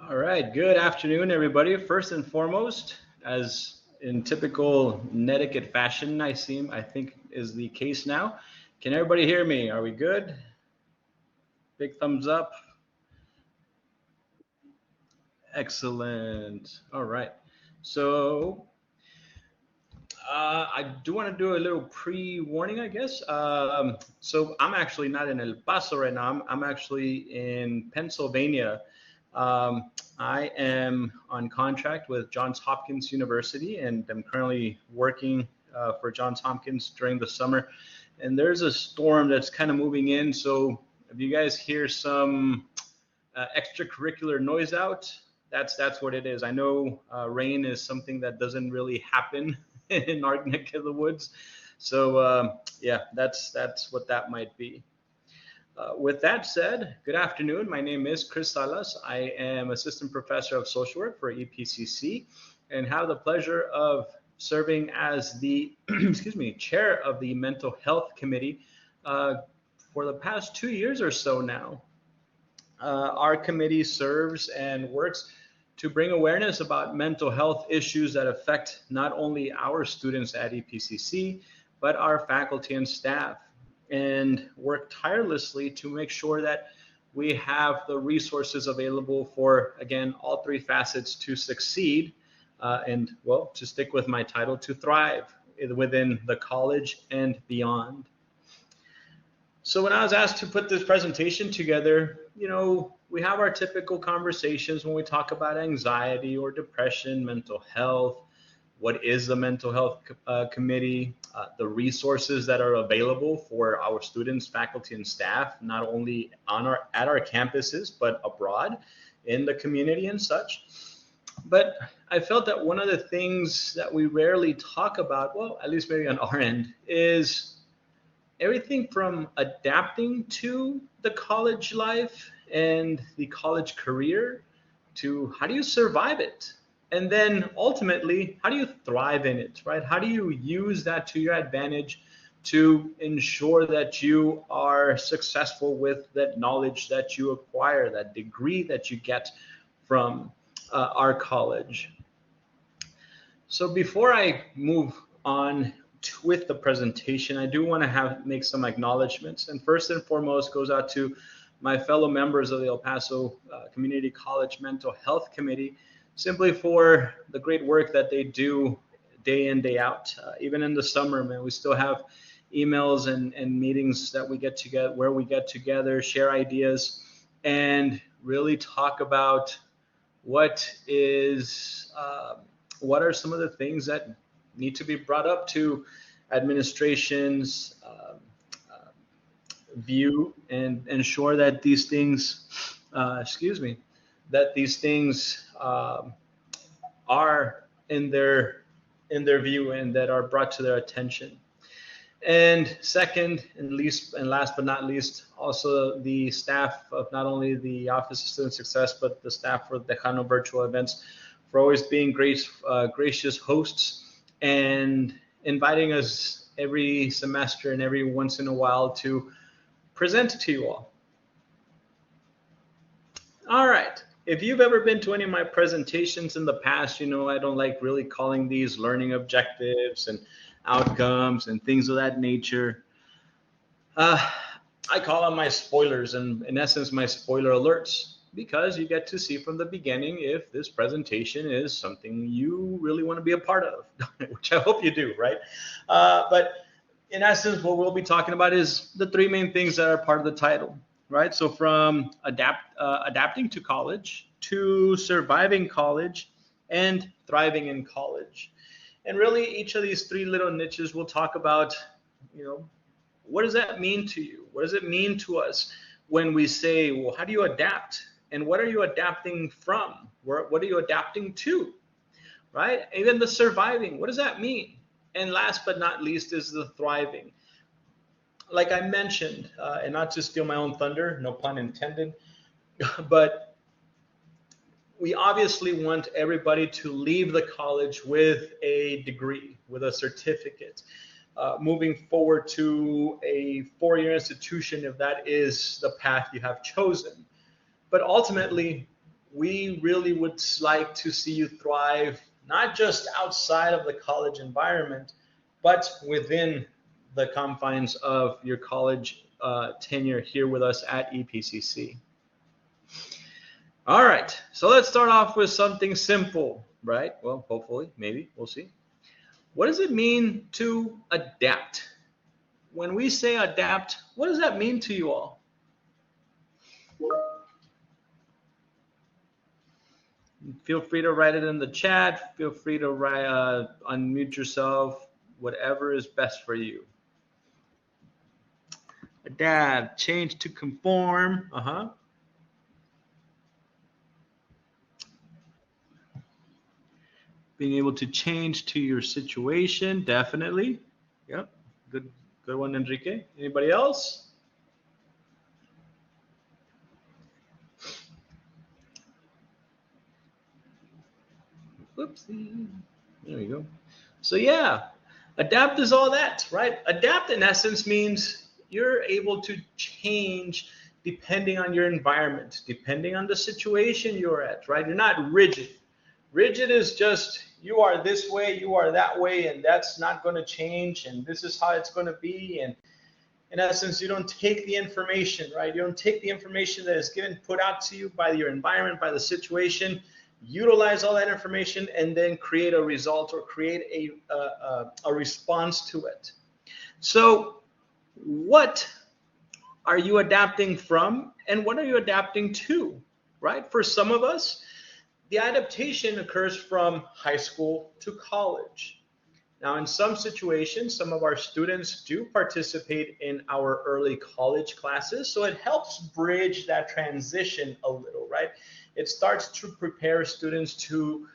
All right, good afternoon, everybody. First and foremost, as in typical netiquette fashion, I think is the case now. Can everybody hear me? Are we good? Big thumbs up. Excellent. All right. So I do want to do a little pre-warning, I guess. So I'm actually not in El Paso right now. I'm actually in Pennsylvania. I am on contract with Johns Hopkins University, and I'm currently working for Johns Hopkins during the summer. And there's a storm that's kind of moving in. So if you guys hear some extracurricular noise out, that's what it is. I know rain is something that doesn't really happen in our neck of the woods. So yeah, that's what that might be. With that said, good afternoon. My name is Chris Salas. I am assistant professor of social work for EPCC and have the pleasure of serving as the excuse me, chair of the mental health committee for the past 2 years or so now. Our committee serves and works to bring awareness about mental health issues that affect not only our students at EPCC, but our faculty and staff, and work tirelessly to make sure that we have the resources available for, again, all three facets to succeed and, well, to stick with my title, to thrive within the college and beyond. So when I was asked to put this presentation together, we have our typical conversations when we talk about anxiety or depression, mental health. What is the mental health committee? The resources that are available for our students, faculty, and staff, not only at our campuses, but abroad in the community and such. But I felt that one of the things that we rarely talk about, well, at least maybe on our end, is everything from adapting to the college life and the college career to how do you survive it? And then ultimately, how do you thrive in it, right? How do you use that to your advantage to ensure that you are successful with that knowledge that you acquire, that degree that you get from our college? So before I move on with the presentation, I do want to make some acknowledgments. And first and foremost goes out to my fellow members of the El Paso Community College Mental Health Committee, simply for the great work that they do day in, day out. Even in the summer, man, we still have emails and meetings that we get together, where we get together, share ideas, and really talk about what are some of the things that need to be brought up to administration's view and ensure that these things, that these things are in their view and that are brought to their attention. And second, and last but not least, also the staff of not only the Office of Student Success, but the staff for Tejano Virtual Events, for always being gracious hosts and inviting us every semester and every once in a while to present to you all. All right. If you've ever been to any of my presentations in the past, I don't like really calling these learning objectives and outcomes and things of that nature. I call them my spoilers, and in essence, my spoiler alerts, because you get to see from the beginning if this presentation is something you really want to be a part of, which I hope you do, right? But in essence, what we'll be talking about is the three main things that are part of the title, right? So from adapting to college, to surviving college, and thriving in college. And really, each of these three little niches we'll talk about, what does that mean to you? What does it mean to us when we say, well, how do you adapt? And what are you adapting from? What are you adapting to, right? Even the surviving, what does that mean? And last but not least is the thriving. Like I mentioned, and not to steal my own thunder, no pun intended, but we obviously want everybody to leave the college with a degree, with a certificate, moving forward to a four-year institution if that is the path you have chosen. But ultimately, we really would like to see you thrive, not just outside of the college environment, but within the confines of your college tenure here with us at EPCC. All right, so let's start off with something simple, right? Well, hopefully, maybe, we'll see. What does it mean to adapt? When we say adapt, what does that mean to you all? Feel free to write it in the chat. Feel free to unmute yourself, whatever is best for you. Adapt, change to conform. Being able to change to your situation, definitely. Yep, good one, Enrique. Anybody else? Whoopsie. There we go. So yeah, adapt is all that, right? Adapt in essence means you're able to change depending on your environment, depending on the situation you're at, right? You're not rigid. Rigid is just you are this way, you are that way, and that's not going to change, and this is how it's going to be. And in essence, you don't take the information, right? You don't take the information that is put out to you by your environment, by the situation, utilize all that information, and then create a result or create a response to it. So what are you adapting from, and what are you adapting to, right? For some of us, the adaptation occurs from high school to college. Now, in some situations, some of our students do participate in our early college classes, so it helps bridge that transition a little, right? It starts to prepare students to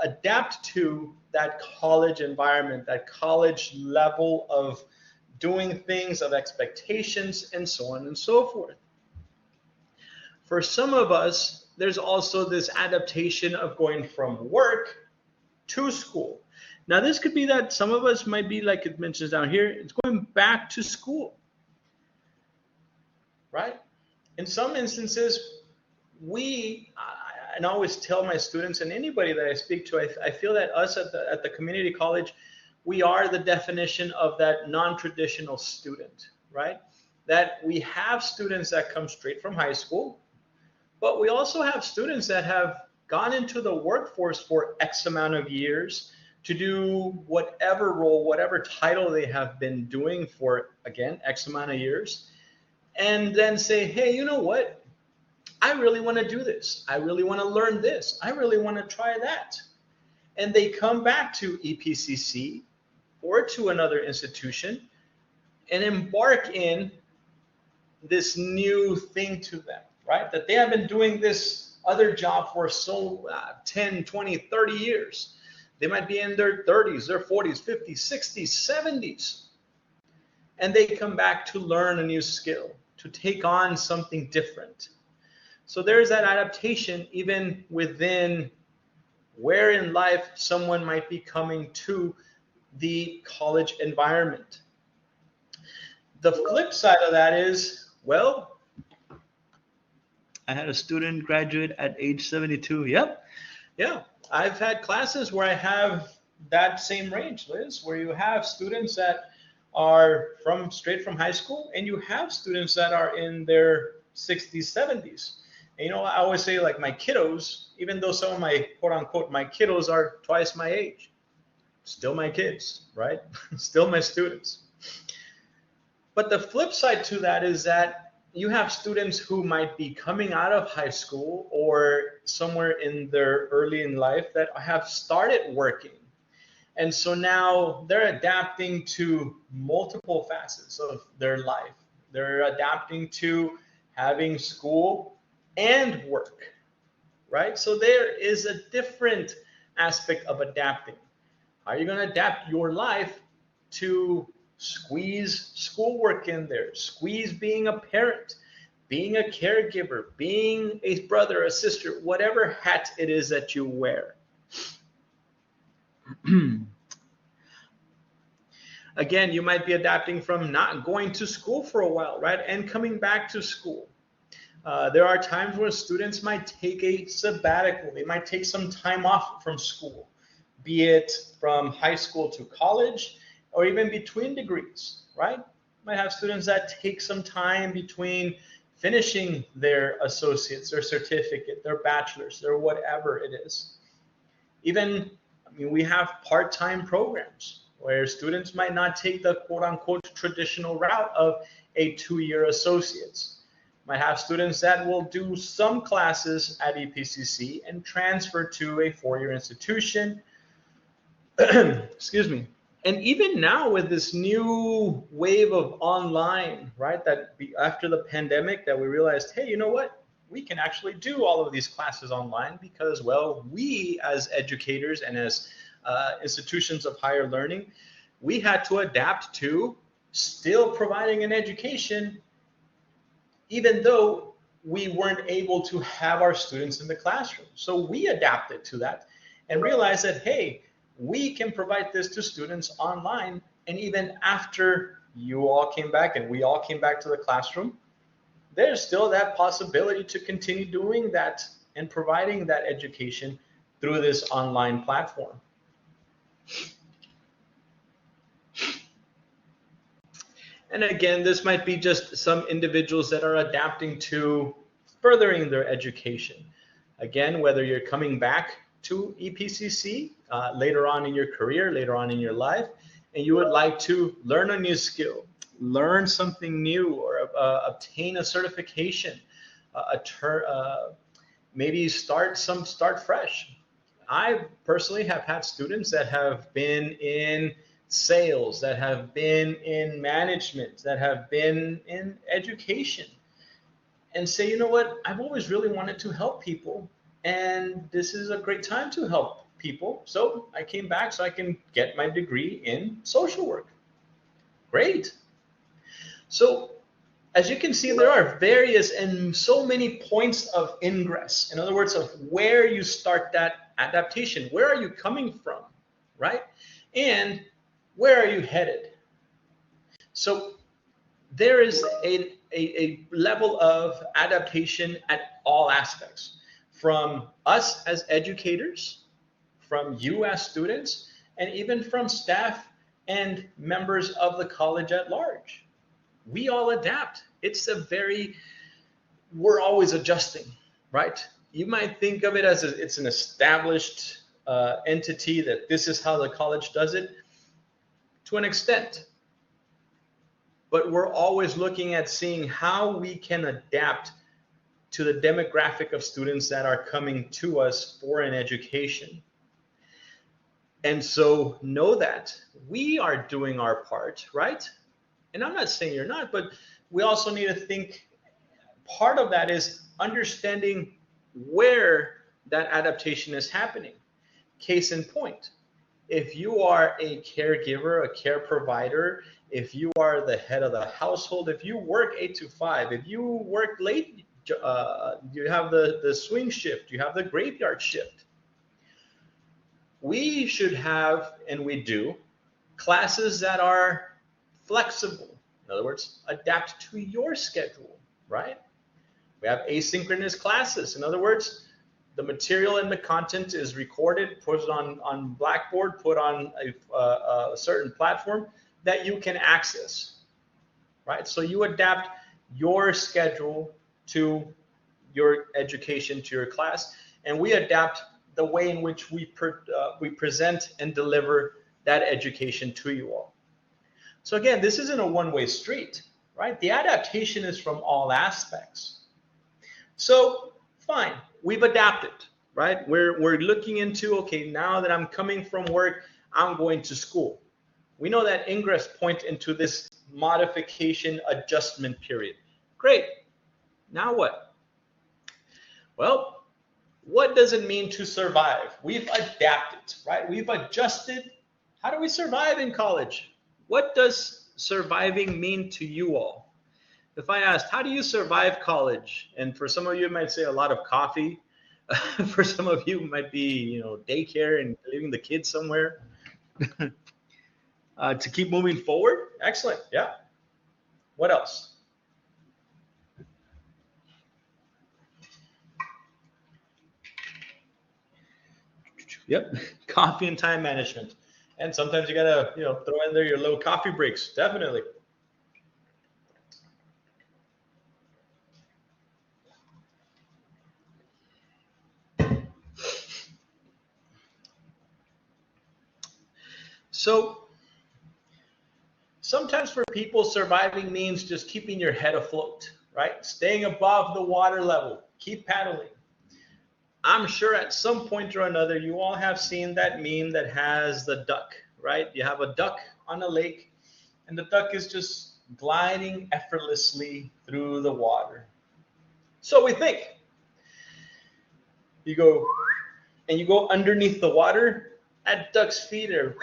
adapt to that college environment, that college level of doing things, of expectations, and so on and so forth. For some of us, there's also this adaptation of going from work to school. Now, this could be that some of us might be, like it mentions down here, it's going back to school, right? In some instances, and I always tell my students and anybody that I speak to, I feel that us at the community college, we are the definition of that non-traditional student, right? That we have students that come straight from high school, but we also have students that have gone into the workforce for X amount of years to do whatever role, whatever title they have been doing for, again, X amount of years, and then say, hey, you know what? I really want to do this. I really want to learn this. I really want to try that. And they come back to EPCC or to another institution and embark in this new thing to them, right? That they have been doing this other job for 10, 20, 30 years. They might be in their 30s, their 40s, 50s, 60s, 70s. And they come back to learn a new skill, to take on something different. So there's that adaptation even within where in life someone might be coming to the college environment. The flip side of that is, well, I had a student graduate at age 72. Yep. Yeah. I've had classes where I have that same range, Liz, where you have students that are straight from high school, and you have students that are in their 60s, 70s. And, I always say, like, my kiddos, even though some of my quote unquote my kiddos are twice my age, still my kids, right? Still my students. But the flip side to that is that you have students who might be coming out of high school or somewhere in their early in life that have started working. And so now they're adapting to multiple facets of their life. They're adapting to having school and work, right? So there is a different aspect of adapting. How are you going to adapt your life to squeeze schoolwork in there, squeeze being a parent, being a caregiver, being a brother, a sister, whatever hat it is that you wear? Again, you might be adapting from not going to school for a while, right? And coming back to school. There are times where students might take a sabbatical. They might take some time off from school, be it from high school to college or even between degrees, right? Might have students that take some time between finishing their associates, their certificate, their bachelor's, their whatever it is. Even, I mean, we have part-time programs where students might not take the quote-unquote traditional route of a 2-year associate's. Might have students that will do some classes at EPCC and transfer to a 4-year institution. Excuse me. And even now with this new wave of online, right, that after the pandemic that we realized, hey, you know what? We can actually do all of these classes online because, well, we as educators and as institutions of higher learning, we had to adapt to still providing an education even though we weren't able to have our students in the classroom. So we adapted to that and realized that, hey, we can provide this to students online. And even after you all came back and we all came back to the classroom, there's still that possibility to continue doing that and providing that education through this online platform. And again, this might be just some individuals that are adapting to furthering their education. Again, whether you're coming back to EPCC later on in your career, later on in your life, and you would like to learn a new skill, learn something new, or obtain a certification, maybe start fresh. I personally have had students that have been in sales, that have been in management, that have been in education, and say, you know what, I've always really wanted to help people, and this is a great time to help people. So I came back so I can get my degree in social work. Great. So as you can see, there are various and so many points of ingress. In other words, of where you start that adaptation. Where are you coming from, right? And where are you headed? So there is a level of adaptation at all aspects, from us as educators, from you as students, and even from staff and members of the college at large. We all adapt. We're always adjusting, right? You might think of it as it's an established entity, that this is how the college does it, to an extent. But we're always looking at seeing how we can adapt to the demographic of students that are coming to us for an education. And so know that we are doing our part, right? And I'm not saying you're not, but we also need to think, part of that is understanding where that adaptation is happening. Case in point, if you are a caregiver, a care provider, if you are the head of the household, if you work 8 to 5, if you work late, you have the swing shift, you have the graveyard shift. We should have, and we do, classes that are flexible. In other words, adapt to your schedule, right? We have asynchronous classes. In other words, the material and the content is recorded, put on Blackboard, put on a certain platform that you can access, right? So you adapt your schedule to your education, to your class, and we adapt the way in which we present and deliver that education to you all. So again, this isn't a one-way street, right? The adaptation is from all aspects. So fine, we've adapted, right? We're looking into, okay, now that I'm coming from work, I'm going to school. We know that ingress point into this modification adjustment period. Great. Now what? Well, what does it mean to survive? We've adapted, right? We've adjusted. How do we survive in college? What does surviving mean to you all? If I asked, how do you survive college? And for some of you, it might say a lot of coffee. For some of you, it might be, daycare and leaving the kids somewhere. To keep moving forward. Excellent. Yeah. What else? Yep. Coffee and time management. And sometimes you gotta, throw in there your little coffee breaks. Definitely. So sometimes for people, surviving means just keeping your head afloat, right? Staying above the water level. Keep paddling. I'm sure at some point or another, you all have seen that meme that has the duck, right? You have a duck on a lake, and the duck is just gliding effortlessly through the water. So we think you go and you go underneath the water, that duck's feet are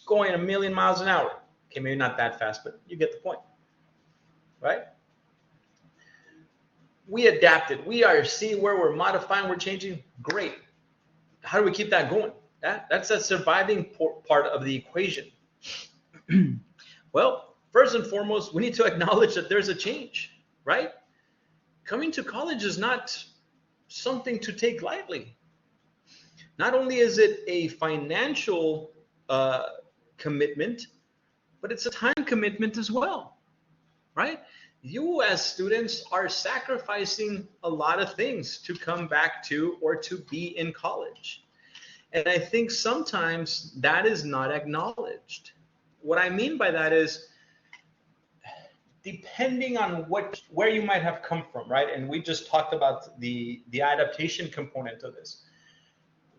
going a million miles an hour. Okay, maybe not that fast, but you get the point, right? We adapted. We are seeing where we're modifying, we're changing. Great. How do we keep that going? That's a surviving part of the equation. Well, first and foremost, we need to acknowledge that there's a change, right? Coming to college is not something to take lightly. Not only is it a financial commitment, but it's a time commitment as well, right? You as students are sacrificing a lot of things to come back to or to be in college. And I think sometimes that is not acknowledged. What I mean by that is depending on where you might have come from, right? And we just talked about the adaptation component of this.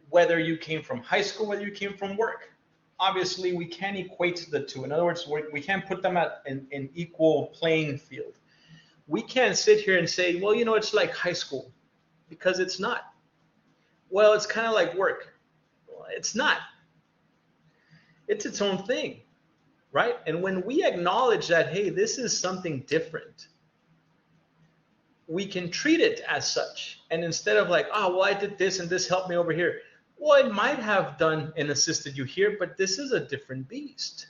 Whether you came from high school, whether you came from work. Obviously, we can't equate the two. In other words, we can't put them at an equal playing field. We can't sit here and say, well, it's like high school, because it's not. Well, it's kind of like work. Well, it's not. It's its own thing, right? And when we acknowledge that, hey, this is something different, we can treat it as such. And instead of like, oh, well, I did this and this helped me over here. Well, it might have done and assisted you here, but this is a different beast,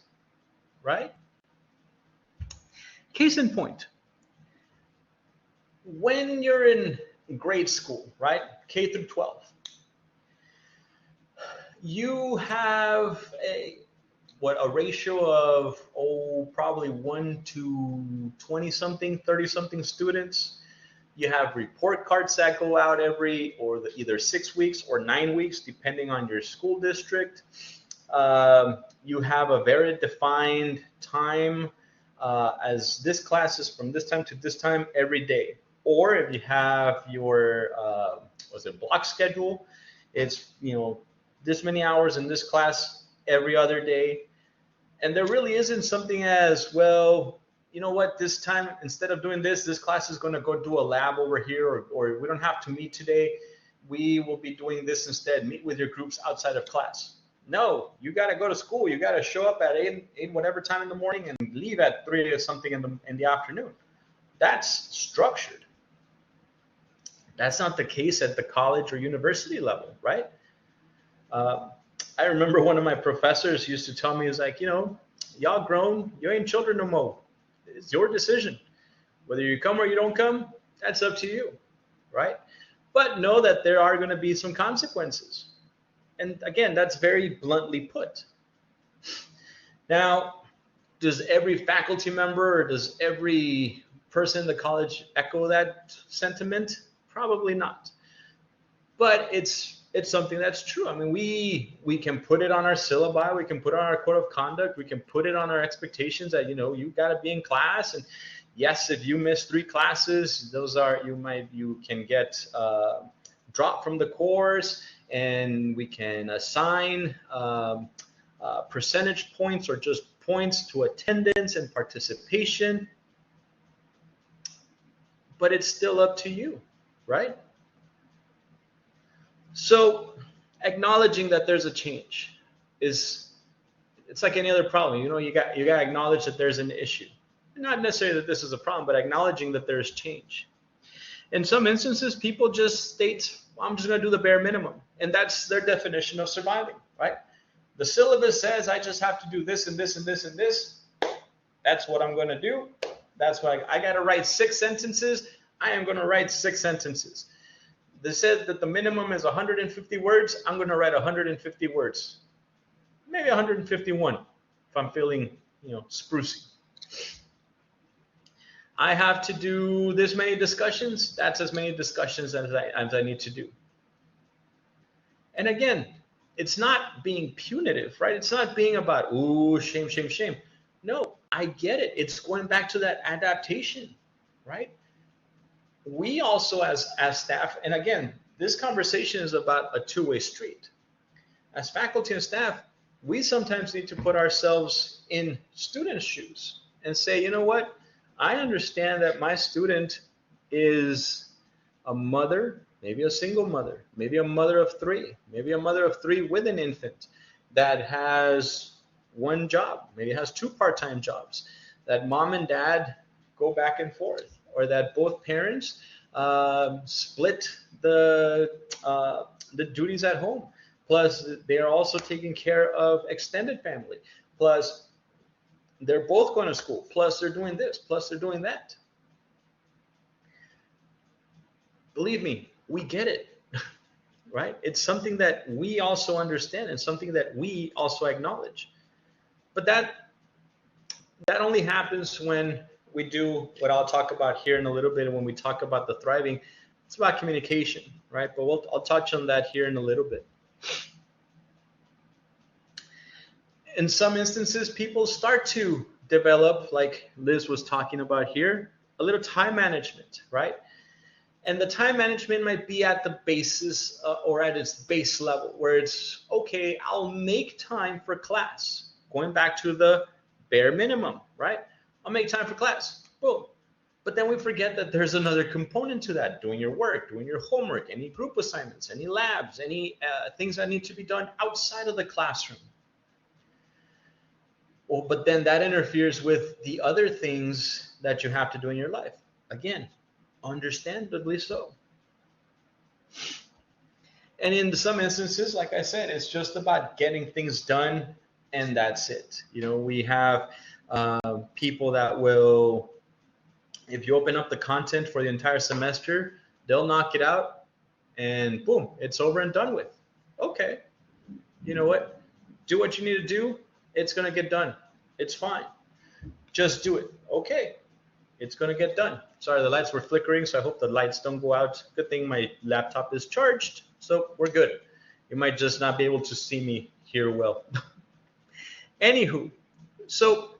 right? Case in point, when you're in grade school, right, K through 12, you have a ratio of, probably 1 to 20 something, 30 something students. You have report cards that go out either 6 weeks or 9 weeks, depending on your school district. You have a very defined time, as this class is from this time to this time every day. Or if you have your block schedule, it's this many hours in this class every other day. And there really isn't something as, well, you know what, this time, instead of doing this class is going to go do a lab over here, or we don't have to meet today. We will be doing this instead. Meet with your groups outside of class. No, you got to go to school. You got to show up at 8 whatever time in the morning and leave at 3 or something in the afternoon. That's structured. That's not the case at the college or university level, right? I remember one of my professors used to tell me, is like, y'all grown, you ain't children no more. It's your decision. Whether you come or you don't come, that's up to you, right? But know that there are going to be some consequences. And again, that's very bluntly put. Now, does every faculty member or does every person in the college echo that sentiment? Probably not. But it's something that's true. I mean, we can put it on our syllabi, we can put it on our code of conduct, we can put it on our expectations that you got to be in class. And yes, if you miss 3 classes, you can get dropped from the course, and we can assign percentage points or just points to attendance and participation. But it's still up to you, right? So acknowledging that there's a change it's like any other problem. You got to acknowledge that there's an issue. Not necessarily that this is a problem, but acknowledging that there's change. In some instances, people just state, well, I'm just going to do the bare minimum. And that's their definition of surviving, right? The syllabus says I just have to do this and this and this and this. That's what I'm going to do. That's why I got to write 6 sentences. I am going to write 6 sentences. They said that the minimum is 150 words. I'm going to write 150 words, maybe 151 if I'm feeling, sprucey. I have to do this many discussions. That's as many discussions as I need to do. And again, it's not being punitive, right? It's not being about, ooh, shame, shame, shame. No, I get it. It's going back to that adaptation, right? We also, as staff, and again, this conversation is about a two-way street. As faculty and staff, we sometimes need to put ourselves in students' shoes and say, you know what? I understand that my student is a mother, maybe a single mother, maybe a mother of three, maybe a mother of three with an infant that has one job, maybe has two part-time jobs, that mom and dad go back and forth, or that both parents split the duties at home. Plus, they are also taking care of extended family. Plus, they're both going to school. Plus, they're doing this. Plus, they're doing that. Believe me, we get it, right? It's something that we also understand and something that we also acknowledge. But that only happens when we do what I'll talk about here in a little bit. When we talk about the thriving, it's about communication, right? But I'll touch on that here in a little bit. In some instances, people start to develop, like Liz was talking about here, a little time management, right? And the time management might be at the basis or at its base level, where it's, okay, I'll make time for class. Going back to the bare minimum, right? I'll make time for class. Boom. But then we forget that there's another component to that: doing your work, doing your homework, any group assignments, any labs, any things that need to be done outside of the classroom. Well, but then that interferes with the other things that you have to do in your life. Again, understandably so. And in some instances, like I said, it's just about getting things done, and that's it. We have people that will, if you open up the content for the entire semester, they'll knock it out and boom, it's over and done with. Okay, you know what? Do what you need to do. It's going to get done. It's fine. Just do it. Okay, it's going to get done. Sorry, the lights were flickering, so I hope the lights don't go out. Good thing my laptop is charged, so we're good. You might just not be able to see me here well. Anywho, so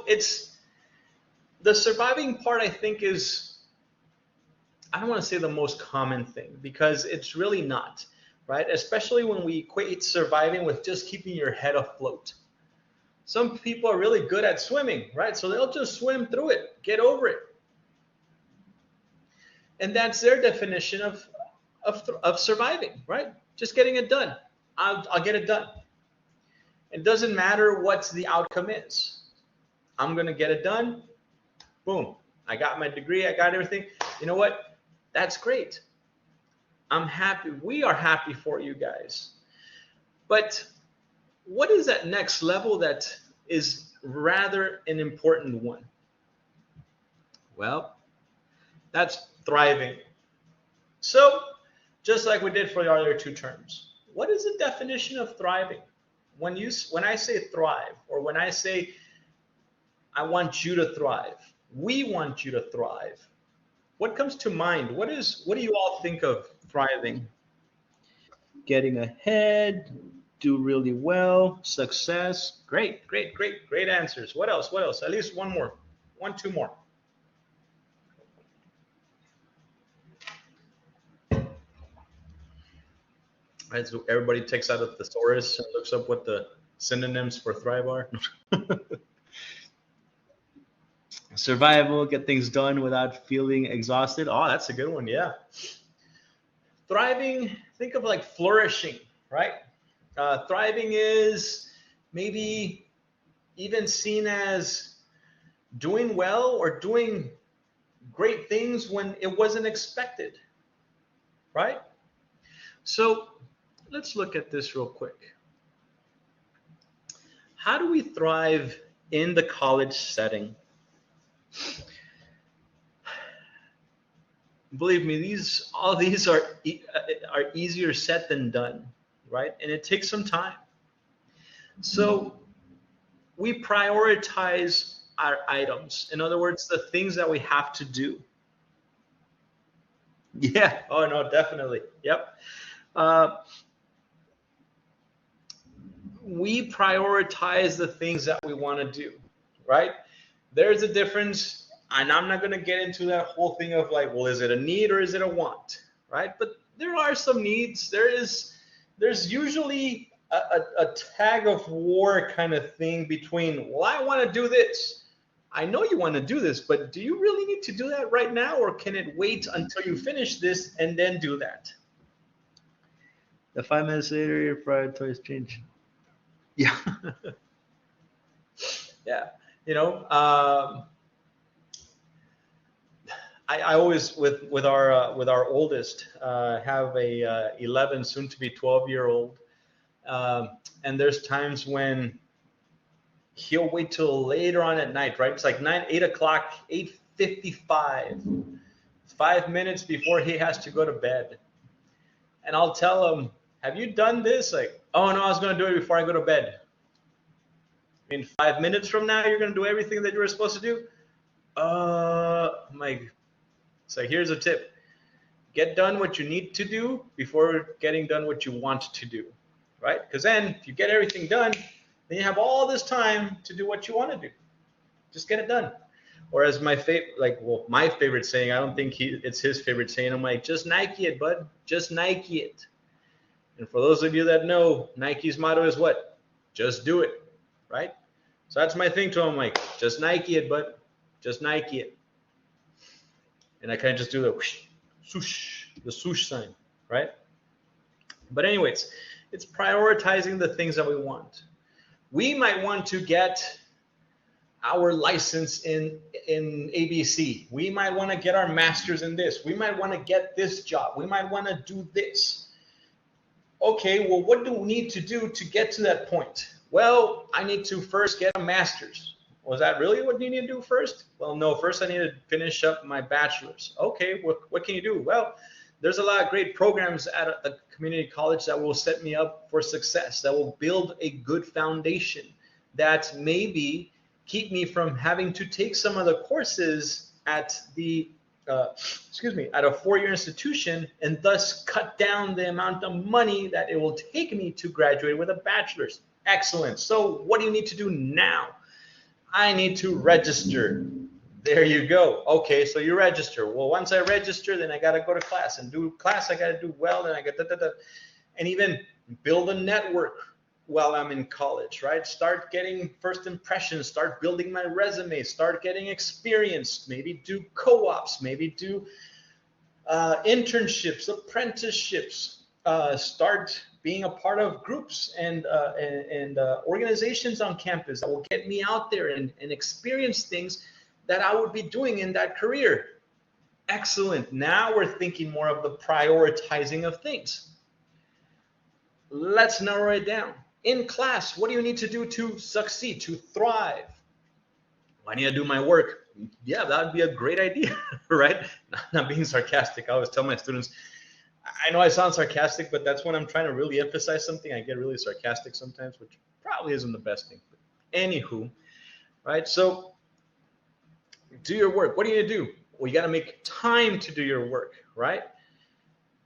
it's the surviving part, I think, is, I don't want to say the most common thing, because it's really not, right? Especially when we equate surviving with just keeping your head afloat. Some people are really good at swimming, right? So they'll just swim through it, get over it. And that's their definition of surviving, right? Just getting it done. I'll get it done. It doesn't matter what the outcome is. I'm going to get it done. Boom. I got my degree. I got everything. You know what? That's great. I'm happy. We are happy for you guys. But what is that next level that is rather an important one? Well, that's thriving. So, just like we did for the other two terms, what is the definition of thriving? When I say thrive, or when I say I want you to thrive, we want you to thrive, what comes to mind? What do you all think of thriving? Getting ahead, do really well, success. Great, great, great, great answers. What else? What else? At least one more. Two more. Right, so everybody takes out a thesaurus and looks up what the synonyms for thrive are. Survival, get things done without feeling exhausted. Oh, that's a good one. Yeah. Thriving, think of like flourishing, right? Thriving is maybe even seen as doing well or doing great things when it wasn't expected, right? So let's look at this real quick. How do we thrive in the college setting? Believe me, all these are easier said than done, right? And it takes some time. So we prioritize our items. In other words, the things that we have to do. Yeah. Oh no, definitely. Yep. Uh, we prioritize the things that we want to do, right? There's a difference, and I'm not going to get into that whole thing of like, well, is it a need or is it a want, right? But there are some needs. There's usually a tag of war kind of thing between, well, I want to do this. I know you want to do this, but do you really need to do that right now, or can it wait until you finish this and then do that? The 5 minutes later, your priorities change. Yeah. Yeah. You know, I always with our oldest have a 11, soon to be 12-year-old, and there's times when he'll wait till later on at night, right? It's like 8 o'clock, 8:55, 5 minutes before he has to go to bed, and I'll tell him, "Have you done this?" Like, "Oh no, I was gonna do it before I go to bed." In 5 minutes from now, you're gonna do everything that you were supposed to do. My So here's a tip. Get done what you need to do before getting done what you want to do, right? Because then if you get everything done, then you have all this time to do what you want to do. Just get it done. Or as my favorite saying, I don't think it's his favorite saying. I'm like, just Nike it, bud. Just Nike it. And for those of you that know, Nike's motto is what? Just do it, right? So that's my thing to him. I'm like, just Nike it, bud. Just Nike it. And I kind of just do the whoosh, swoosh, the swoosh sign, right? But anyways, it's prioritizing the things that we want. We might want to get our license in ABC. We might want to get our master's in this. We might want to get this job. We might want to do this. Okay, well, what do we need to do to get to that point? Well, I need to first get a master's. Was that really what you need to do first? Well, no, first I need to finish up my bachelor's. Okay, what can you do? Well, there's a lot of great programs at a community college that will set me up for success, that will build a good foundation, that maybe keep me from having to take some of the courses at at a four-year institution, and thus cut down the amount of money that it will take me to graduate with a bachelor's. Excellent. So what do you need to do now? I need to register. There you go. Okay, so you register. Well, once I register, then I got to go to class, and do class. I got to do well, then I got and even build a network while I'm in college, right? Start getting first impressions, start building my resume, start getting experience, maybe do co-ops, maybe do internships, apprenticeships, start being a part of groups and organizations on campus that will get me out there and experience things that I would be doing in that career. Excellent. Now we're thinking more of the prioritizing of things. Let's narrow it down. In class, what do you need to do to succeed, to thrive? I need to do my work. Yeah, that would be a great idea, right? Not being sarcastic. I always tell my students, I know I sound sarcastic, but that's when I'm trying to really emphasize something. I get really sarcastic sometimes, which probably isn't the best thing. But anywho, right? So do your work. What do you do? Well, you got to make time to do your work, right?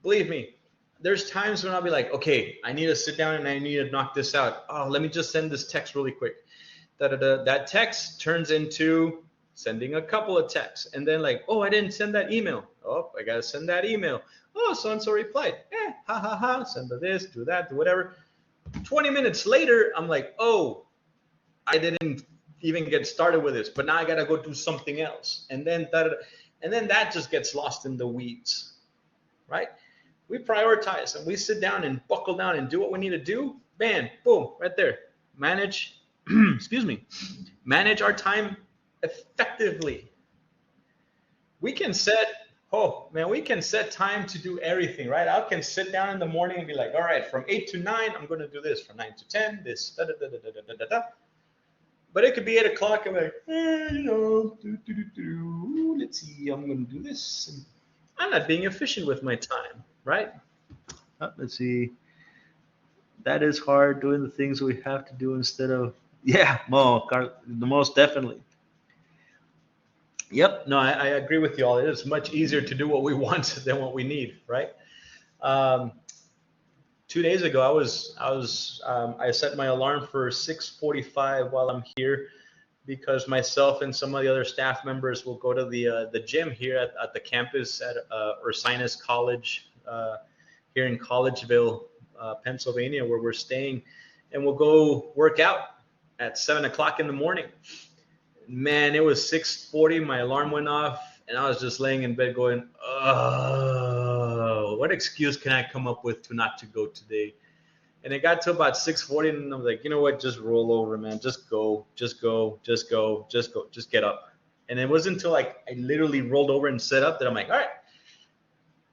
Believe me, there's times when I'll be like, okay, I need to sit down and I need to knock this out. Oh, let me just send this text really quick. That text turns into sending a couple of texts. And then like, oh, I didn't send that email. Oh, I got to send that email. Oh, so-and-so replied. Ha, ha, ha, send this, do that, do whatever. 20 minutes later, I'm like, oh, I didn't even get started with this, but now I got to go do something else. And then that just gets lost in the weeds, right? We prioritize and we sit down and buckle down and do what we need to do. Bam, boom, right there. Manage, manage our time effectively. We can set time to do everything, right? I can sit down in the morning and be like, all right, from 8 to 9, I'm going to do this. From 9 to 10, this, da, da, da, da, da, da, da, da. But it could be 8 o'clock and I'm like, let's see, I'm going to do this. I'm not being efficient with my time, right? Let's see. That is hard doing the things we have to do instead of. Yeah, the most definitely. Yep. No, I agree with you all. It is much easier to do what we want than what we need, right? Um, 2 days ago, I set my alarm for 6:45 while I'm here because myself and some of the other staff members will go to the gym here at the campus at Ursinus College here in Collegeville, Pennsylvania, where we're staying, and we'll go work out at 7 o'clock in the morning. Man, it was 6:40. My alarm went off, and I was just laying in bed going, "Oh, what excuse can I come up with to not to go today?" And it got to about 6:40, and I'm like, you know what? Just roll over, man. Just go, just go, just go, just go, just get up. And it wasn't until like I literally rolled over and set up that I'm like, all right,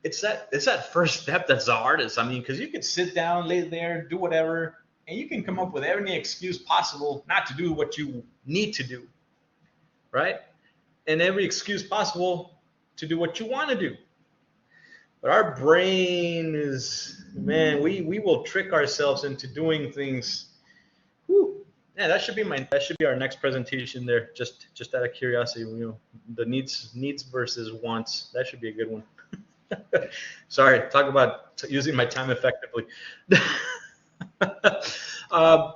it's that first step that's the hardest. I mean, because you can sit down, lay there, do whatever, and you can come up with any excuse possible not to do what you need to do, right? And every excuse possible to do what you want to do. But our brain is, man, we will trick ourselves into doing things. Whew. Yeah, that should be our next presentation there. Just out of curiosity, the needs versus wants. That should be a good one. Sorry, talk about using my time effectively. uh,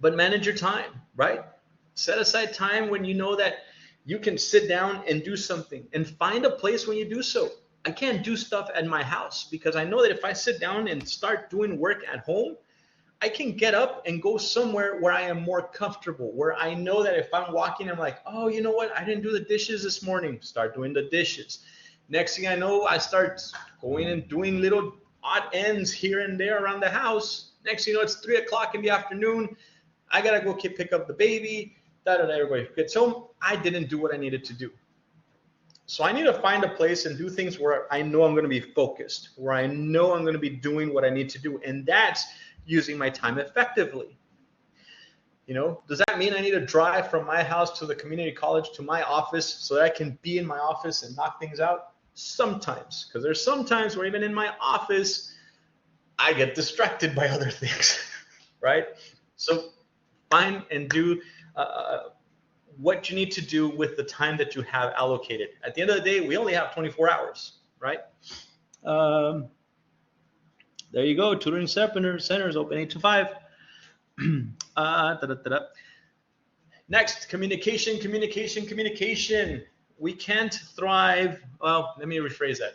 but manage your time, right? Set aside time when you know that you can sit down and do something, and find a place when you do so. I can't do stuff at my house because I know that if I sit down and start doing work at home, I can get up and go somewhere where I am more comfortable, where I know that if I'm walking, I'm like, oh, you know what? I didn't do the dishes this morning. Start doing the dishes. Next thing I know, I start going and doing little odd ends here and there around the house. Next thing you know, it's 3 o'clock in the afternoon. I gotta go pick up the baby. Everybody gets home. I didn't do what I needed to do. So I need to find a place and do things where I know I'm going to be focused, where I know I'm going to be doing what I need to do. And that's using my time effectively. Does that mean I need to drive from my house to the community college to my office so that I can be in my office and knock things out? Sometimes, because there's some times where even in my office, I get distracted by other things, right? So find and do what you need to do with the time that you have allocated. At the end of the day, we only have 24 hours, right? Um, there you go. Tutoring centers open 8 to 5. Next, communication, communication, communication. We can't thrive. Well, let me rephrase that.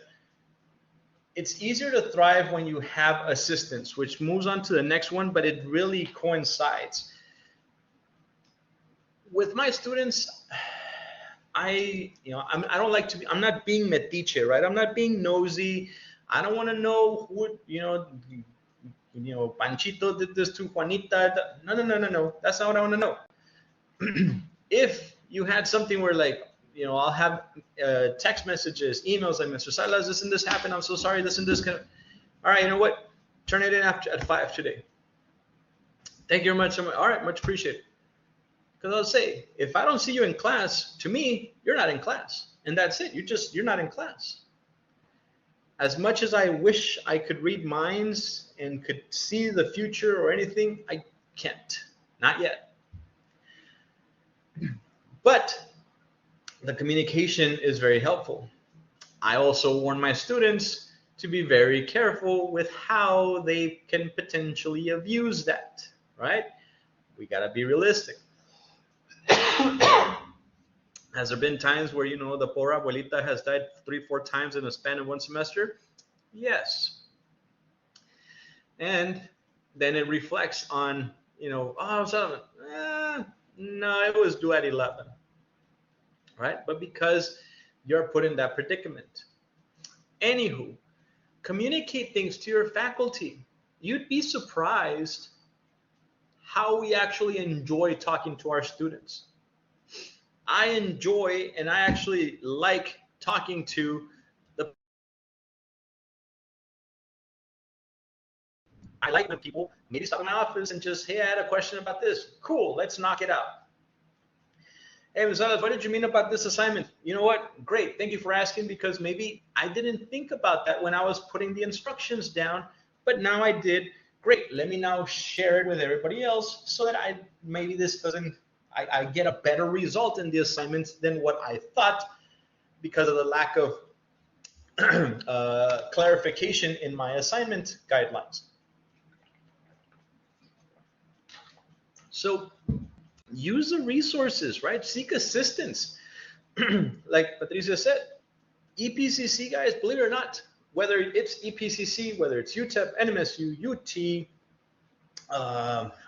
It's easier to thrive when you have assistance, which moves on to the next one, but it really coincides. With my students, I don't like to be, I'm not being metiche, right? I'm not being nosy. I don't want to know who, Panchito did this to Juanita. No, no, no, no, no. That's not what I want to know. If you had something where I'll have text messages, emails like Mr. Salas, this and this happened. I'm so sorry. This and this. All right, you know what? Turn it in at 5 today. Thank you very much. All right, much appreciated. Because I'll say, if I don't see you in class, to me, you're not in class. And that's it. You're not in class. As much as I wish I could read minds and could see the future or anything, I can't. Not yet. But the communication is very helpful. I also warn my students to be very careful with how they can potentially abuse that, right? We got to be realistic. Has there been times where, the poor abuelita has died 3-4 times in a span of one semester? Yes. And then it reflects on, no, it was due at 11, right? But because you're put in that predicament. Anywho, communicate things to your faculty. You'd be surprised how we actually enjoy talking to our students. I enjoy and I actually like talking to the. I like when people maybe stop in my office and just, hey, I had a question about this. Cool, let's knock it out. Hey, Gonzalez, what did you mean about this assignment? You know what? Great. Thank you for asking, because maybe I didn't think about that when I was putting the instructions down, but now I did. Great. Let me now share it with everybody else so that maybe this doesn't, I get a better result in the assignments than what I thought because of the lack of clarification in my assignment guidelines. So use the resources, right? Seek assistance. Like Patricia said, EPCC guys, believe it or not, whether it's EPCC, whether it's UTEP, NMSU, UT,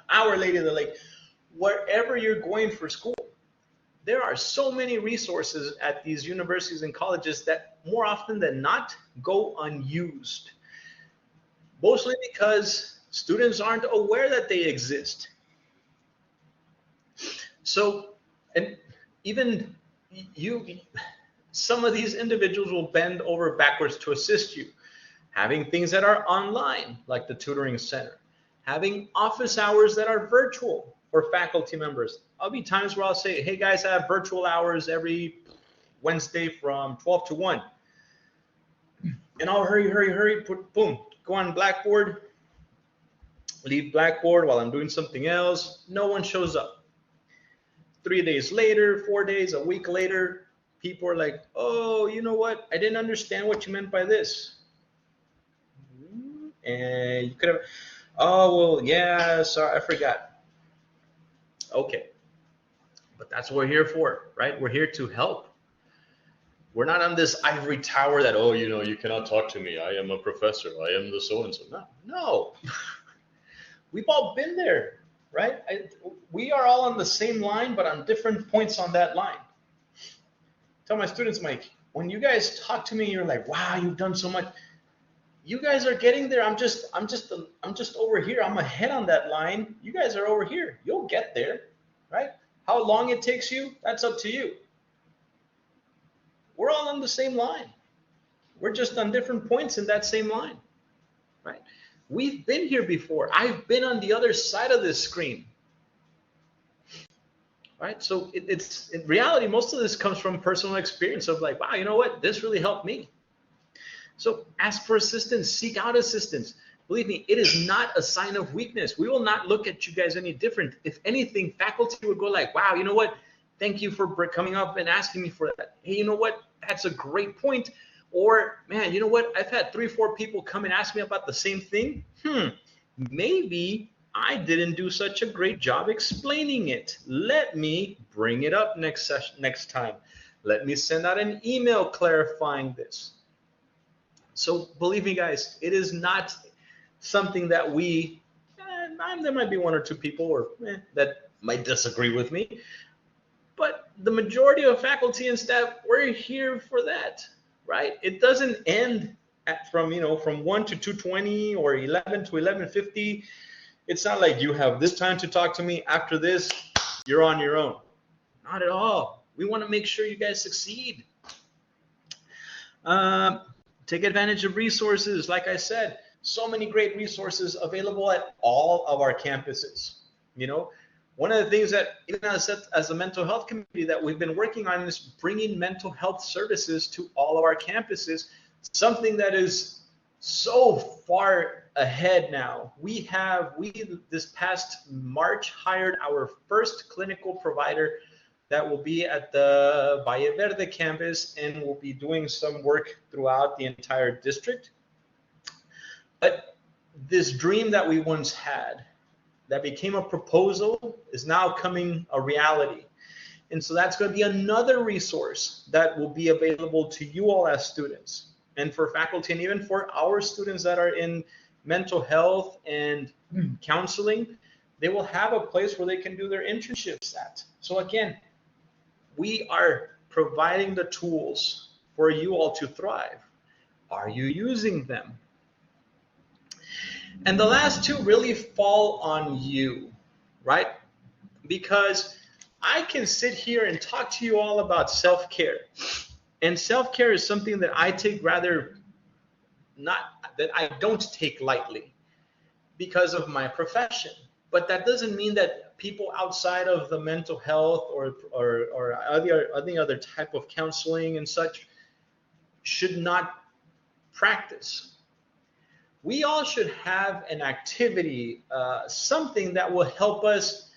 Our Lady of the Lake, wherever you're going for school, there are so many resources at these universities and colleges that more often than not go unused. Mostly because students aren't aware that they exist. So, and even some of these individuals will bend over backwards to assist you. Having things that are online, like the tutoring center, having office hours that are virtual for faculty members. I'll be times where I'll say, hey guys, I have virtual hours every Wednesday from 12 to 1. And I'll hurry, boom, go on Blackboard, leave Blackboard while I'm doing something else. No one shows up. 3 days later, 4 days, a week later, people are like, oh, you know what? I didn't understand what you meant by this. And you could have, oh, well, yeah, sorry, I forgot. Okay. But that's what we're here for, right? We're here to help. We're not on this ivory tower that, oh, you cannot talk to me. I am a professor. I am the so-and-so. No. We've all been there, right? We are all on the same line, but on different points on that line. Tell my students, Mike, when you guys talk to me, you're like, wow, you've done so much. You guys are getting there. I'm just over here. I'm ahead on that line. You guys are over here. You'll get there, right? How long it takes you, that's up to you. We're all on the same line. We're just on different points in that same line, right? We've been here before. I've been on the other side of this screen, right? So it's in reality, most of this comes from personal experience of like, wow, you know what? This really helped me. So ask for assistance, seek out assistance. Believe me, it is not a sign of weakness. We will not look at you guys any different. If anything, faculty would go like, wow, you know what? Thank you for coming up and asking me for that. Hey, you know what? That's a great point. Or, man, you know what? I've had 3 or 4 people come and ask me about the same thing. Maybe I didn't do such a great job explaining it. Let me bring it up next time. Let me send out an email clarifying this. So believe me, guys, it is not something that there might be 1 or 2 people that might disagree with me, but the majority of faculty and staff, we're here for that, right? It doesn't end from 1 to 2:20 or 11 to 11:50. It's not like you have this time to talk to me. After this, you're on your own. Not at all. We want to make sure you guys succeed. Take advantage of resources. Like I said, so many great resources available at all of our campuses. One of the things that even as a mental health committee that we've been working on is bringing mental health services to all of our campuses, something that is so far ahead now. We this past March hired our first clinical provider that will be at the Valle Verde campus and will be doing some work throughout the entire district. But this dream that we once had that became a proposal is now coming a reality. And so that's going to be another resource that will be available to you all as students and for faculty, and even for our students that are in mental health and counseling. They will have a place where they can do their internships at. So again, we are providing the tools for you all to thrive. Are you using them? And the last 2 really fall on you, right? Because I can sit here and talk to you all about self-care. And self-care is something that I take that I don't take lightly because of my profession. But that doesn't mean that people outside of the mental health or any other type of counseling and such should not practice. We all should have an activity, something that will help us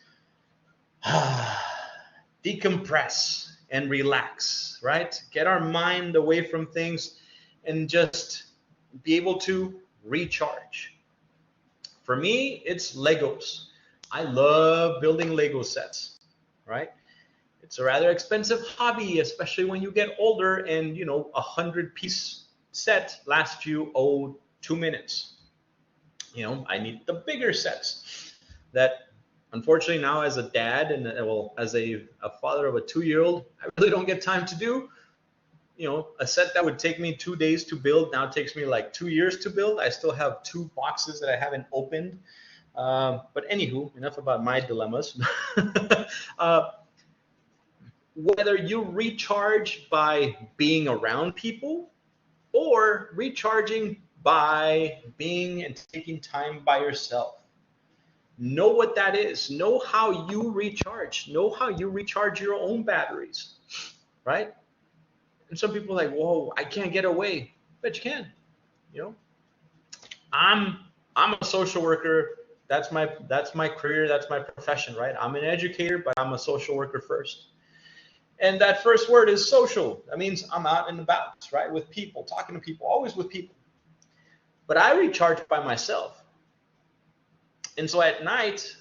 decompress and relax, right? Get our mind away from things and just be able to recharge. For me, it's Legos. I love building Lego sets, right? It's a rather expensive hobby, especially when you get older and, 100-piece set lasts you, 2 minutes. I need the bigger sets that, unfortunately, now as a dad and, well, as a father of a 2-year-old, I really don't get time to do. A set that would take me 2 days to build now takes me like 2 years to build. I still have 2 boxes that I haven't opened. But anywho, enough about my dilemmas. Whether you recharge by being around people or recharging by being and taking time by yourself. Know what that is. Know how you recharge. Know how you recharge your own batteries, right? And some people are like, whoa, I can't get away. But you can. I'm a social worker. That's my career. That's my profession, right? I'm an educator, but I'm a social worker first. And that first word is social. That means I'm out and about, right? With people, talking to people, always with people. But I recharge by myself. And so at night,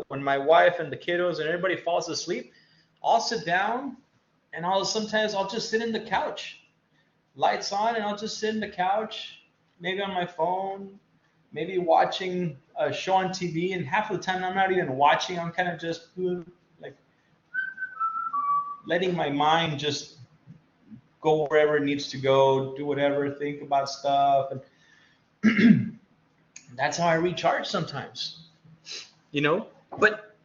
when my wife and the kiddos and everybody falls asleep, I'll sit down and sometimes I'll just sit in the couch, lights on, and I'll just sit in the couch, maybe on my phone, maybe watching a show on TV. And half of the time I'm not even watching. I'm kind of just like letting my mind just go wherever it needs to go, do whatever, think about stuff. And that's how I recharge sometimes, But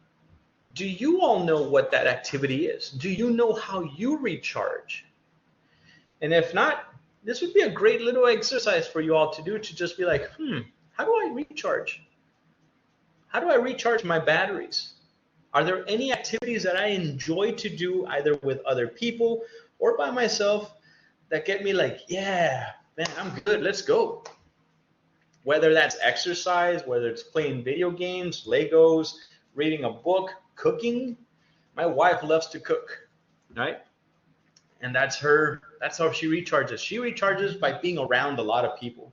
do you all know what that activity is? Do you know how you recharge? And if not, this would be a great little exercise for you all to do, to just be like, how do I recharge? How do I recharge my batteries? Are there any activities that I enjoy to do either with other people or by myself that get me like, yeah, man, I'm good, let's go. Whether that's exercise, whether it's playing video games, Legos, reading a book, cooking. My wife loves to cook, right? And that's how she recharges. She recharges by being around a lot of people.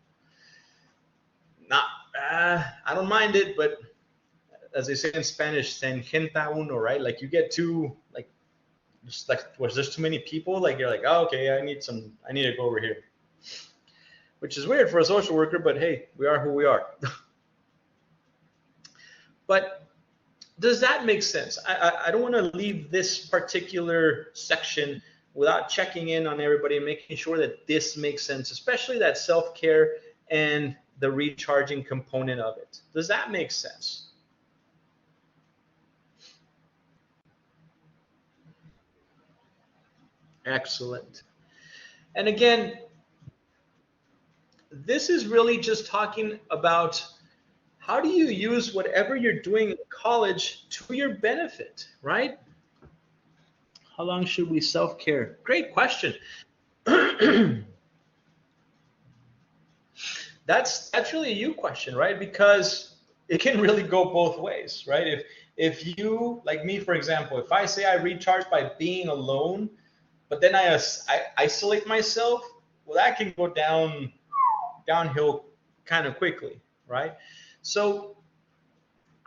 I don't mind it, but as they say in Spanish, se engenta uno, right? Like you get too, just like, was there's too many people? Like you're like, oh, okay, I need to go over here. Which is weird for a social worker, but hey, we are who we are. But does that make sense? I don't want to leave this particular section without checking in on everybody and making sure that this makes sense, especially that self-care and the recharging component of it. Does that make sense? Excellent. And again, this is really just talking about how do you use whatever you're doing in college to your benefit, right? How long should we self-care? Great question. That's really a you question, right? Because it can really go both ways, right? If you, like me, for example, if I say I recharge by being alone, but then I isolate myself, well, that can go downhill kind of quickly, right? So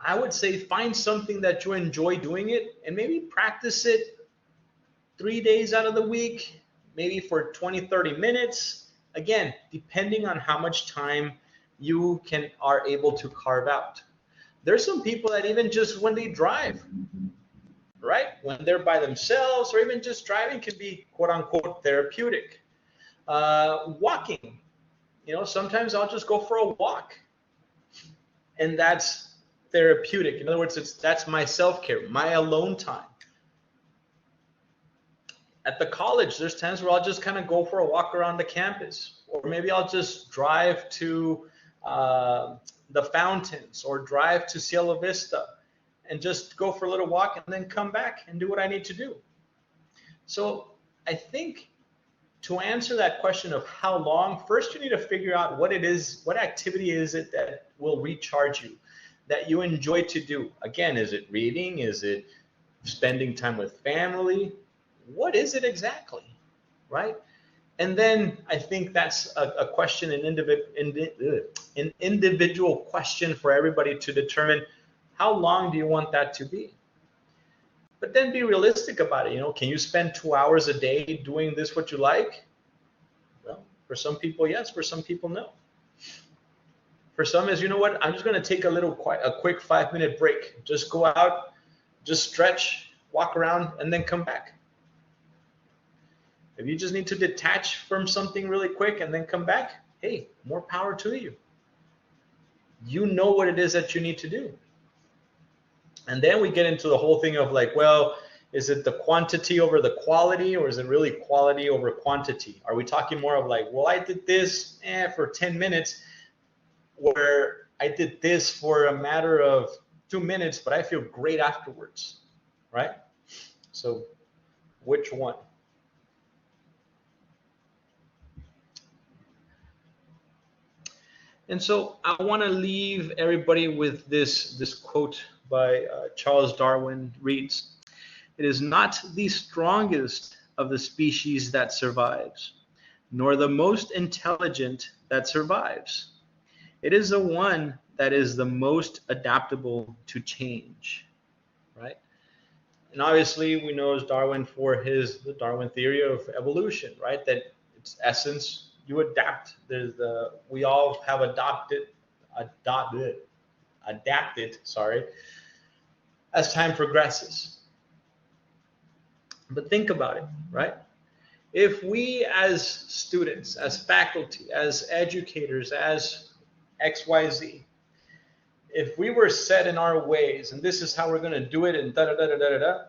I would say find something that you enjoy doing it and maybe practice it 3 days out of the week, maybe for 20, 30 minutes. Again, depending on how much time you are able to carve out. There's some people that even just when they drive, right? When they're by themselves or even just driving can be quote unquote therapeutic. Walking, sometimes I'll just go for a walk and that's therapeutic. In other words, that's my self-care, my alone time. At the college, there's times where I'll just kind of go for a walk around the campus, or maybe I'll just drive to the fountains, or drive to Cielo Vista and just go for a little walk and then come back and do what I need to do. So I think to answer that question of how long, first you need to figure out what it is, what activity is it that will recharge you, that you enjoy to do. Again, is it reading? Is it spending time with family? What is it exactly, right? And then I think that's a question, an individual question for everybody to determine how long do you want that to be. But then be realistic about it. You know, can you spend 2 hours a day doing this what you like? Well, for some people, yes. For some people, no. For some is, you know what, I'm just going to take a quick 5-minute break. Just go out, just stretch, walk around, and then come back. If you just need to detach from something really quick and then come back, hey, more power to you. You know what it is that you need to do. And then we get into the whole thing of like, well, is it the quantity over the quality, or is it really quality over quantity? Are we talking more of like, well, I did this for 10 minutes, where I did this for a matter of 2 minutes, but I feel great afterwards, right? So which one? And so I want to leave everybody with this quote by Charles Darwin. Reads, "It is not the strongest of the species that survives, nor the most intelligent that survives. It is the one that is the most adaptable to change," right? And obviously we know Darwin for the Darwin theory of evolution, right? That its essence, you adapt. We all have adapted, sorry, as time progresses. But think about it, right? If we as students, as faculty, as educators, as XYZ, if we were set in our ways and this is how we're going to do it and da da da da da da,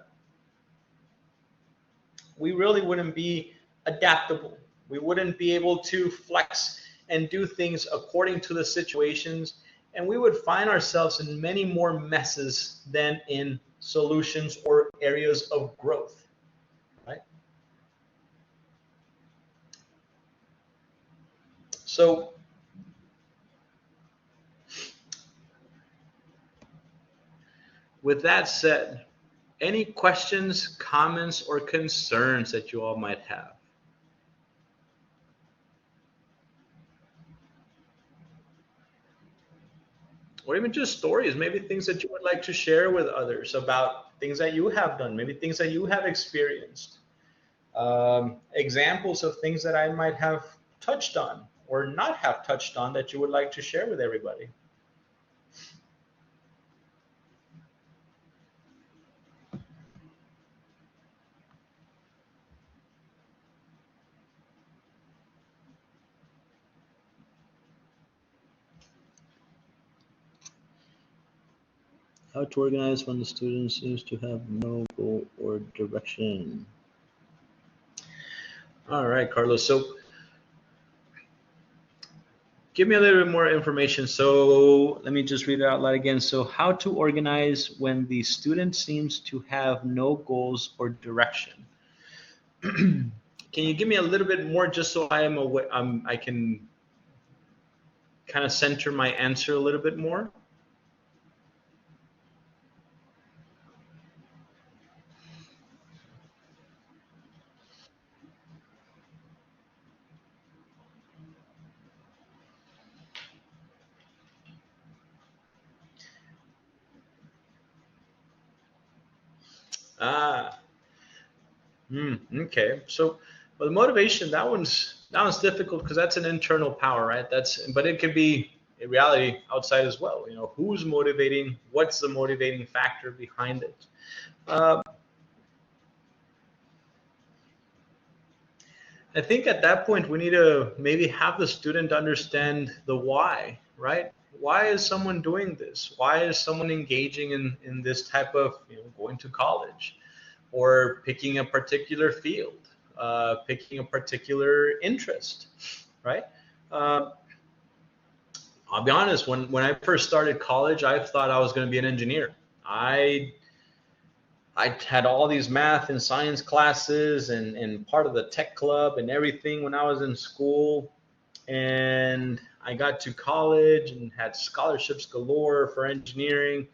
we really wouldn't be adaptable. We wouldn't be able to flex and do things according to the situations, and we would find ourselves in many more messes than in solutions or areas of growth, right? So with that said, any questions, comments, or concerns that you all might have? Or even just stories, maybe things that you would like to share with others about things that you have done, maybe things that you have experienced, examples of things that I might have touched on or not have touched on that you would like to share with everybody. How to organize when the student seems to have no goal or direction. All right, Carlos. So give me a little bit more information. So let me just read it out loud again. So how to organize when the student seems to have no goals or direction. Can you give me a little bit more just so I am aware, I can kind of center my answer a little bit more? Ah, okay. So, well, the motivation, that one's difficult because that's an internal power, right? But it could be in reality outside as well. You know, who's motivating? What's the motivating factor behind it? Uh, I think at that point we need to maybe have the student understand the why, right? Why is someone doing this? Why is someone engaging in this type of, going to college or picking a particular field, picking a particular interest, right? Uh, I'll be honest, when I first started college, I thought I was going to be an engineer. I I had all these math and science classes and part of the tech club and everything when I was in school. And I got to college and had scholarships galore for engineering.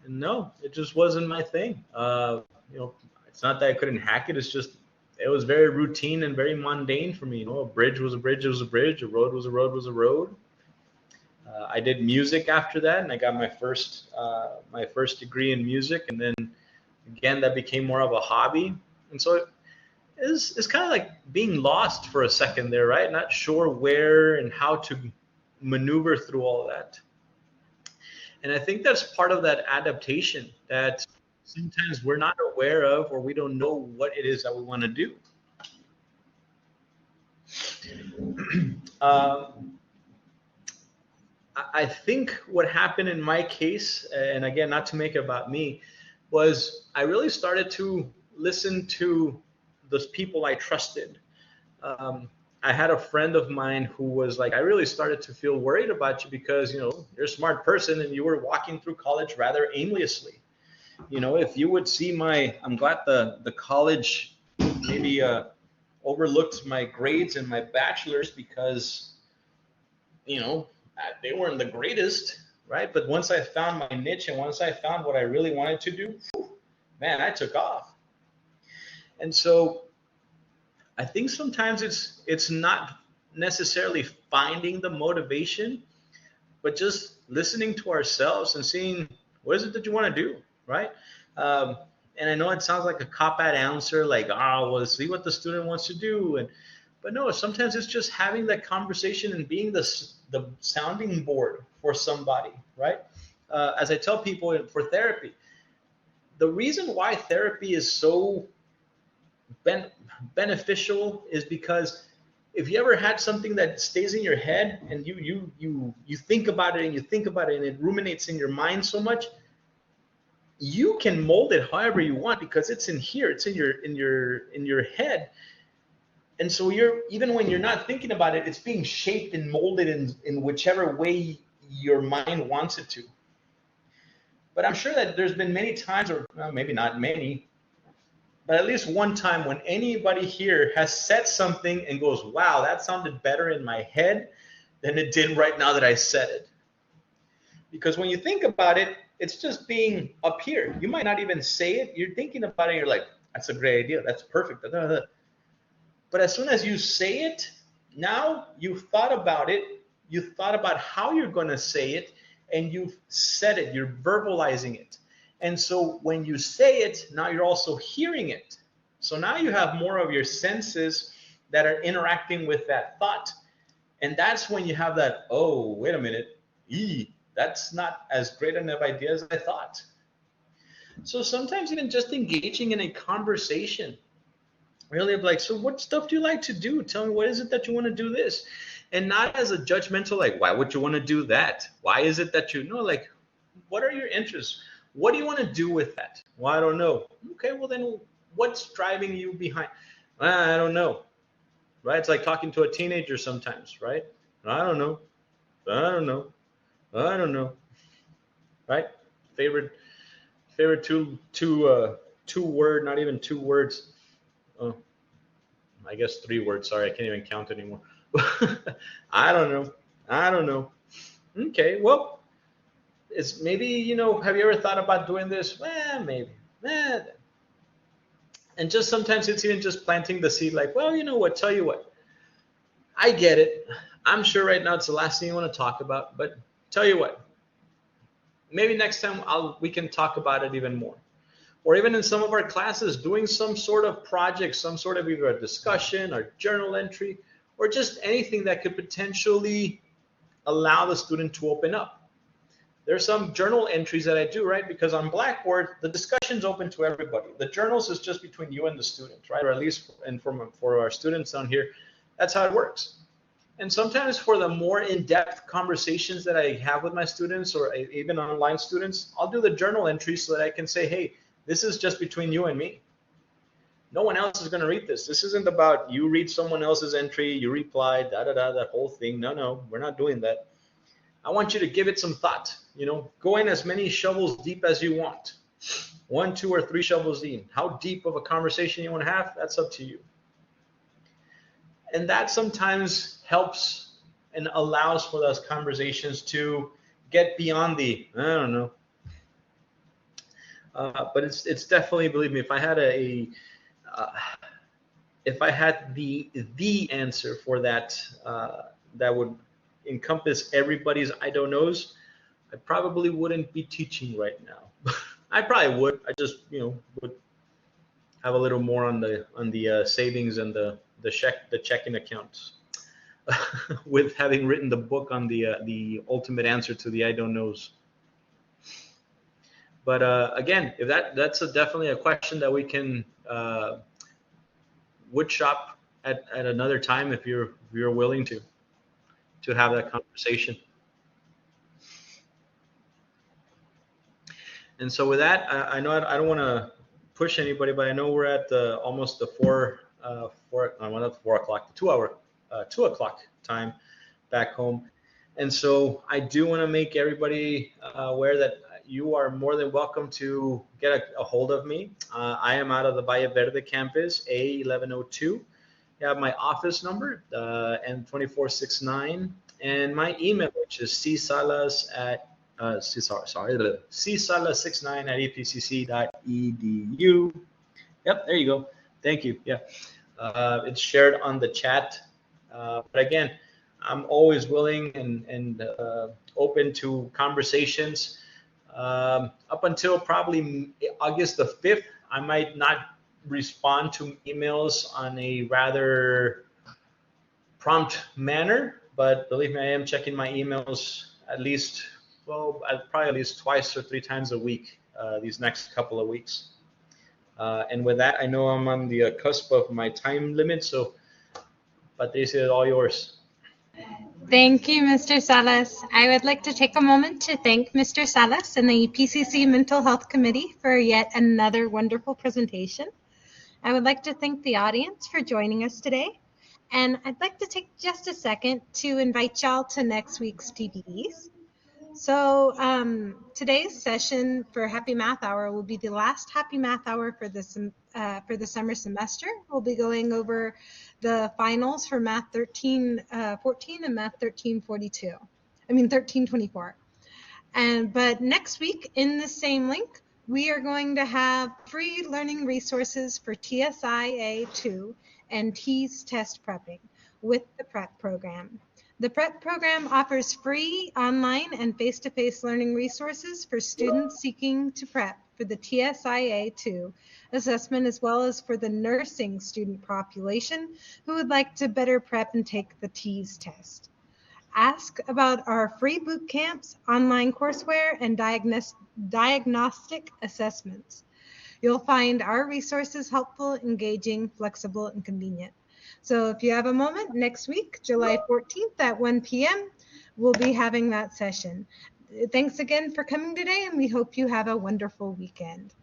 And no, it just wasn't my thing. It's not that I couldn't hack it. It's just it was very routine and very mundane for me. A bridge was a bridge, it was a bridge. A road was a road, was a road. I did music after that, and I got my first degree in music, and then again that became more of a hobby. And so it's kind of like being lost for a second there, right? Not sure where and how to maneuver through all of that. And I think that's part of that adaptation that sometimes we're not aware of, or we don't know what it is that we want to do. I think what happened in my case, and again, not to make it about me, was I really started to listen to those people I trusted. I had a friend of mine who was like, I really started to feel worried about you because, you're a smart person and you were walking through college rather aimlessly. If you would see I'm glad the college maybe overlooked my grades in my bachelor's because, they weren't the greatest, right? But once I found my niche and once I found what I really wanted to do, man, I took off. And so I think sometimes it's not necessarily finding the motivation, but just listening to ourselves and seeing what is it that you want to do, right? And I know it sounds like a cop-out answer, like, well, see what the student wants to do, but no, sometimes it's just having that conversation and being the sounding board for somebody, right? As I tell people for therapy, the reason why therapy is so beneficial is because if you ever had something that stays in your head and you think about it and you think about it and it ruminates in your mind so much, you can mold it however you want because it's in here, it's in your head. And so even when you're not thinking about it, it's being shaped and molded in whichever way your mind wants it to. But I'm sure that there's been many times, or well, maybe not many, but at least one time when anybody here has said something and goes, wow, that sounded better in my head than it did right now that I said it. Because when you think about it, it's just being up here. You might not even say it. You're thinking about it. You're like, that's a great idea. That's perfect. But as soon as you say it, now you've thought about it. You thought about how you're going to say it, and you've said it. You're verbalizing it. And so when you say it, now you're also hearing it. So now you have more of your senses that are interacting with that thought. And that's when you have that, oh, wait a minute, that's not as great an idea as I thought. So sometimes even just engaging in a conversation, really like, so what stuff do you like to do? Tell me, what is it that you want to do this? And not as a judgmental, like, why would you want to do that? Why is it that you know, like, what are your interests? What do you want to do with that? Well, I don't know. Okay, well then what's driving you behind? I don't know, right? It's like talking to a teenager sometimes, right? I don't know. I don't know. I don't know, right? Favorite two word, not even 2 words. Oh, I guess 3 words. Sorry, I can't even count anymore. I don't know. I don't know. Okay, well, it's maybe, have you ever thought about doing this? Well, maybe. And just sometimes it's even just planting the seed like, well, you know what, tell you what, I get it. I'm sure right now it's the last thing you want to talk about, but tell you what, maybe next time we can talk about it even more. Or even in some of our classes, doing some sort of project, some sort of either a discussion or journal entry, or just anything that could potentially allow the student to open up. There's some journal entries that I do, right? Because on Blackboard, the discussion's open to everybody. The journals is just between you and the student, right? Or at least, and for our students down here, that's how it works. And sometimes for the more in-depth conversations that I have with my students or even online students, I'll do the journal entries so that I can say, hey, this is just between you and me. No one else is going to read this. This isn't about you read someone else's entry, you reply, da da da, that whole thing. No, no, we're not doing that. I want you to give it some thought. Go in as many shovels deep as you want. 1, 2, or 3 shovels deep. How deep of a conversation you want to have, that's up to you. And that sometimes helps and allows for those conversations to get beyond the, I don't know. But it's definitely, believe me, if I had the answer for that, that would encompass everybody's I don't knows, I probably wouldn't be teaching right now. I probably would. I just would have a little more on the savings and the checking accounts. With having written the book on the ultimate answer to the I don't knows. But again, if that's definitely a question that we can wood shop at another time if you're willing to have that conversation. And so with that, I know I don't want to push anybody, but I know we're at almost the 4 o'clock, the 2 hour, 2 o'clock time back home. And so I do want to make everybody aware that you are more than welcome to get a hold of me. I am out of the Valle Verde campus, A1102. You have my office number, N2469, and my email, which is csalas69@epcc.edu. Yep, there you go. Thank you. Yeah, it's shared on the chat. But again, I'm always willing and open to conversations. Up until probably August the 5th, I might not respond to emails on a rather prompt manner, but believe me, I am checking my emails probably at least twice or 3 times a week these next couple of weeks. And with that, I know I'm on the cusp of my time limit, so Patricia, all yours. Thank you, Mr. Salas. I would like to take a moment to thank Mr. Salas and the EPCC Mental Health Committee for yet another wonderful presentation. I would like to thank the audience for joining us today. And I'd like to take just a second to invite y'all to next week's PPEs. So today's session for Happy Math Hour will be the last Happy Math Hour for the summer semester. We'll be going over the finals for Math 1314 and Math 1324. But next week in the same link, we are going to have free learning resources for TSIA 2 and TEAS test prepping with the PREP program. The PREP program offers free online and face-to-face learning resources for students seeking to prep for the TSIA 2 assessment, as well as for the nursing student population who would like to better prep and take the TEAS test. Ask about our free boot camps, online courseware, and diagnostic assessments. You'll find our resources helpful, engaging, flexible, and convenient. So if you have a moment, next week, July 14th at 1 p.m., we'll be having that session. Thanks again for coming today, and we hope you have a wonderful weekend.